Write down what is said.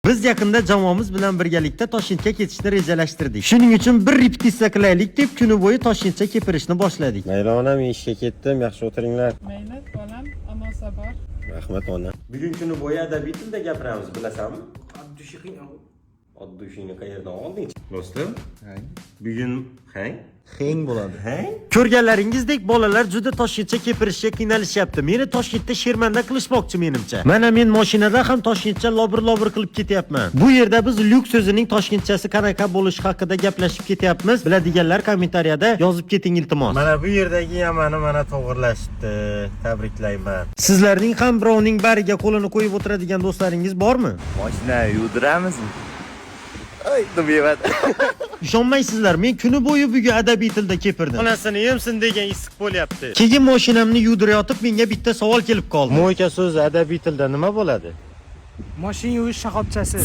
Biz yaqinda jamoamiz bilan birgalikda Toshkentga ketishni rejalashtirdik. Shuning uchun bir repetitsiya qilaylik deb kuni bo'yi Toshkentga kepirishni boshladik. Mayli onam, ishga ketdim, yaxshi o'tiringlar. Mayli bolam, amosa bor. Rahmat ona. Bugun kuni bo'yi adabiy tilda gapiramiz, bilasanmi? Oddushingni qayerdan olding? Do'stim? Bugun hang bo'ladi. Ko'rganlaringizdek bolalar juda Toshkentga kepirishga qiynalishyapti. Meni Toshkentda shermanda qilishmoqchi menimcha. Mana men mashinada ham Toshkentcha lobir qilib ketyapman. Bu yerda biz lyuk so'zining toshkentchasi qanaqa bo'lishi haqida gaplashib ketyapmiz. Biladiganlar kommentariyada yozib keting iltimos. Mana bu yerdagi yamani mana to'g'irlashibdi. Tabriklayman. Sizlarning ham birovning bariga qo'lini qo'yib o'tiradigan do'stlaringiz bormi? Mashina yuvdiramizmi? Aytdim evat. Ishonmaysizlar, men kuni bo'yi bugun adabiy tilda kepirdim. Onasini yemsin degan issiq bo'lyapti. Keyin mashinamni yuvdirayotib menga bitta savol kelib qoldi. Mo'yka so'zi adabiy tilda nima bo'ladi? Mashina yuvish shoxobchasi.